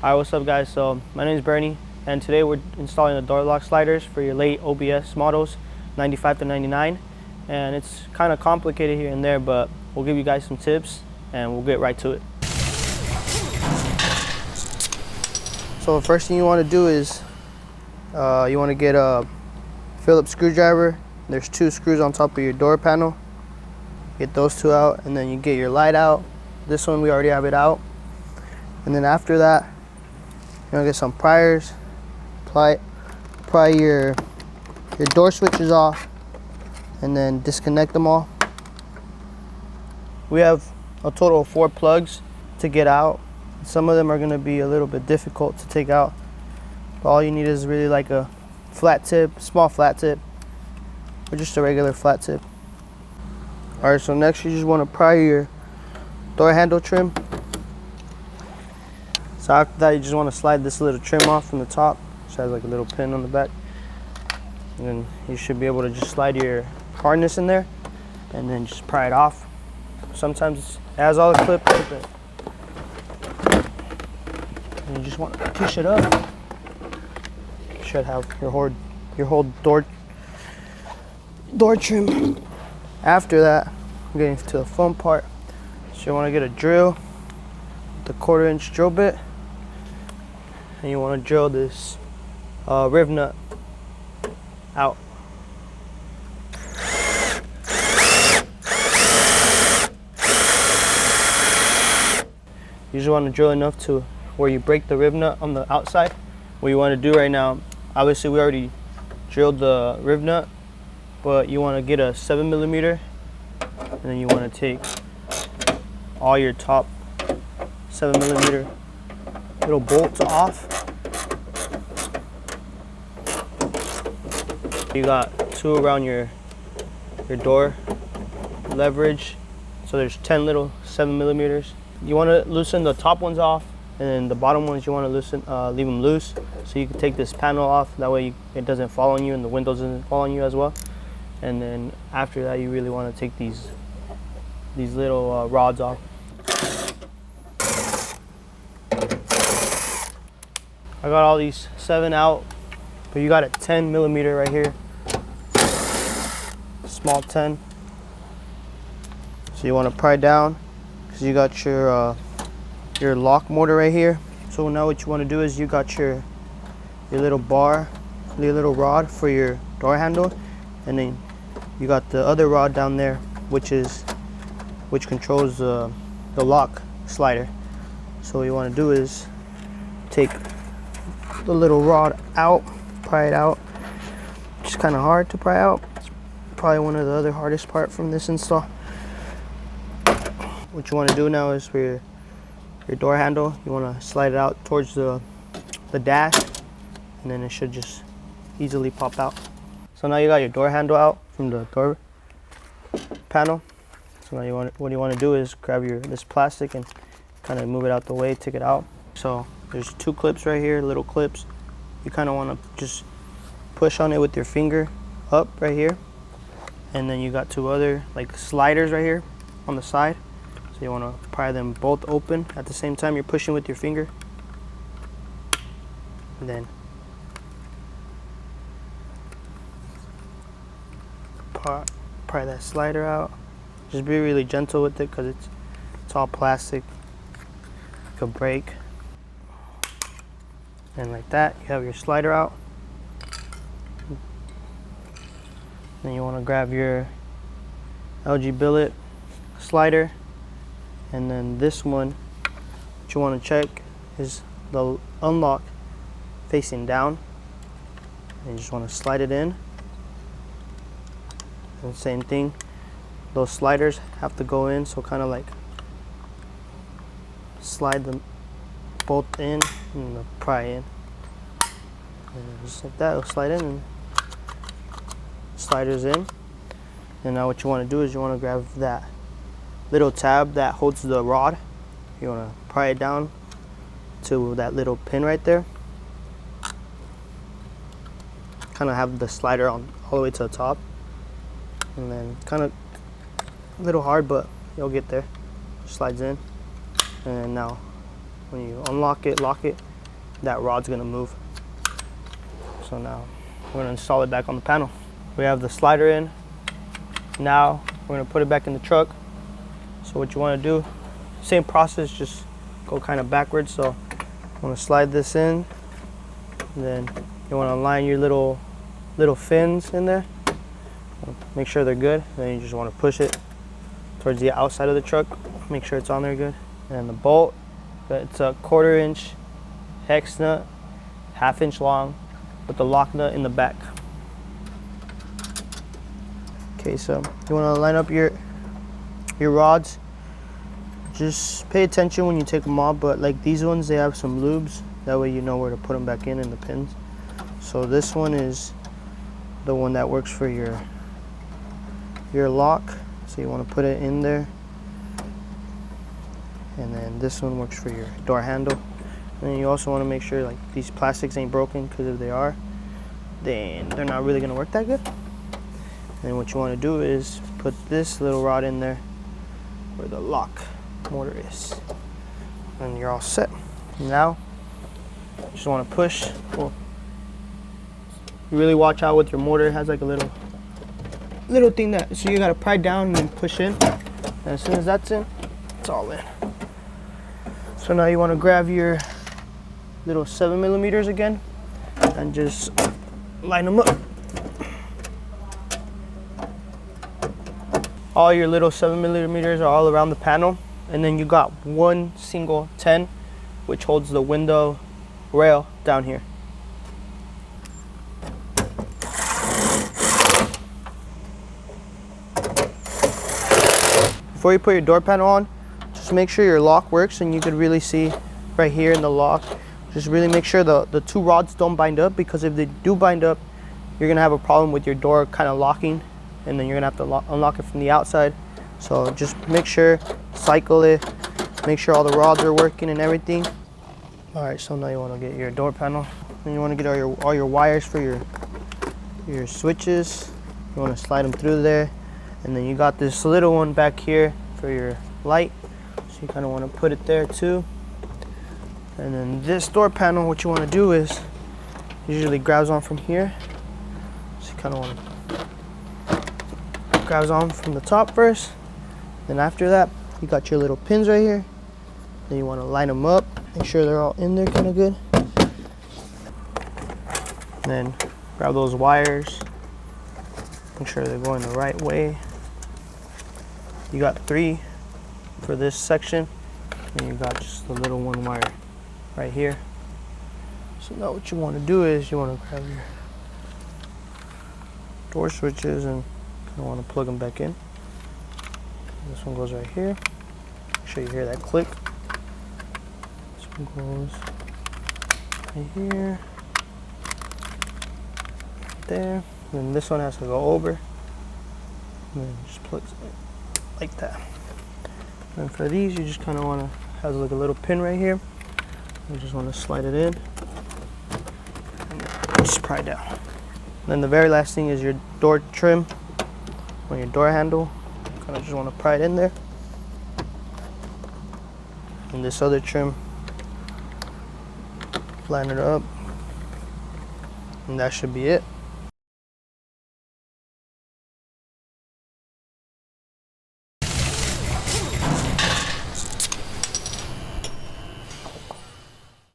Alright, what's up guys? So my name is Bernie and today we're installing the door lock sliders for your late OBS models 95 to 99, and it's kind of complicated here and there, but we'll give you guys some tips and we'll get right to it. So the first thing you want to do is you want to get a Phillips screwdriver. There's 2 screws on top of your door panel. Get those 2 out, and then you get your light out. This one we already have it out. And then after that, you're gonna get some pliers, pry your door switches off, and then disconnect them all. We have a total of 4 plugs to get out. Some of them are gonna be a little bit difficult to take out, but all you need is really like a flat tip, small flat tip, or just a regular flat tip. All right, so next you just want to pry your door handle trim. So after that, you just want to slide this little trim off from the top, which has like a little pin on the back. And then you should be able to just slide your harness in there and then just pry it off. Sometimes it has all the clips with it. And you just want to push it up. You should have your whole door trim. After that, I'm getting to the fun part. So you want to get a drill, the 1/4 inch drill bit, and you want to drill this riv nut out. You just want to drill enough to where you break the riv nut on the outside. What you want to do right now, obviously we already drilled the riv nut, but you want to get a 7mm, and then you want to take all your top 7mm little bolts off. You got 2 around your door leverage, so there's 10 little 7mm. You want to loosen the top ones off, and then the bottom ones you want to loosen, leave them loose, so you can take this panel off. That way it doesn't fall on you, and the window doesn't fall on you as well. And then after that, you really want to take these little rods off. I got all these 7 out, but you got a 10mm right here, small 10. So you want to pry down, because you got your lock motor right here. So now what you want to do is you got your little bar, your little rod for your door handle, and then you got the other rod down there, which controls the lock slider. So what you want to do is take the little rod out, pry it out. It's kind of hard to pry out. It's probably one of the other hardest part from this install. What you want to do now is for your door handle, you want to slide it out towards the dash, and then it should just easily pop out. So now you got your door handle out from the door panel. So now what you want to do is grab this plastic and kind of move it out the way, take it out. So there's 2 clips right here, little clips. You kind of want to just push on it with your finger up right here, and then you got 2 other like sliders right here on the side. So you want to pry them both open at the same time you're pushing with your finger, and then pry that slider out. Just be really gentle with it, because it's all plastic. It could break. And like that, you have your slider out. Then you want to grab your LG Billet slider, and then this one, what you want to check is the unlock facing down, and you just want to slide it in. And same thing, those sliders have to go in, so kind of like slide them both in and pry in, and just like that, it'll slide in and sliders in. And now what you want to do is you want to grab that little tab that holds the rod. You want to pry it down to that little pin right there. Kind of have the slider on all the way to the top, and then kind of a little hard, but you'll get there. Slides in, and now when you unlock it, lock it, that rod's gonna move. So now we're gonna install it back on the panel. We have the slider in. Now we're gonna put it back in the truck. So what you wanna do, same process, just go kind of backwards. So you wanna slide this in, and then you wanna align your little fins in there. Make sure they're good. Then you just wanna push it towards the outside of the truck. Make sure it's on there good. And the bolt, it's a 1/4 inch hex nut, 1/2 inch long, with the lock nut in the back. Okay, so you want to line up your rods. Just pay attention when you take them off, but like these ones, they have some lubes. That way you know where to put them back in the pins. So this one is the one that works for your lock. So you want to put it in there. And then this one works for your door handle. And then you also want to make sure like these plastics ain't broken, because if they are, then they're not really going to work that good. And what you want to do is put this little rod in there where the lock motor is, and you're all set. Now you just want to push. Well, you really watch out with your motor. It has like a little thing that, so you got to pry down and then push in, and as soon as that's in, it's all in. So now you want to grab your little 7mm again and just line them up. All your little 7mm are all around the panel, and then you got one single 10 which holds the window rail down here. Before you put your door panel on, just make sure your lock works, and you can really see right here in the lock, just really make sure the two rods don't bind up, because if they do bind up, you're gonna have a problem with your door kind of locking, and then you're gonna have to unlock it from the outside. So just make sure, cycle it, make sure all the rods are working and everything. All right, so now you wanna get your door panel, and you wanna get all your wires for your switches. You wanna slide them through there, and then you got this little one back here for your light. So you kinda wanna put it there too. And then this door panel, what you wanna do is, usually grabs on from here. So you kinda wanna grabs on from the top first. Then after that, you got your little pins right here. Then you wanna line them up, make sure they're all in there kinda good. Then grab those wires, make sure they're going the right way. You got 3 for this section, and you got just the little one wire right here. So now what you want to do is you want to grab your door switches and kind of want to plug them back in. This one goes right here. Make sure you hear that click. This one goes right here, right there. And then this one has to go over, and then just plugs it like that. And for these, you just kind of want to, has like a little pin right here. You just want to slide it in and just pry down. Then the very last thing is your door trim on your door handle. Kind of just want to pry it in there. And this other trim, line it up, and that should be it.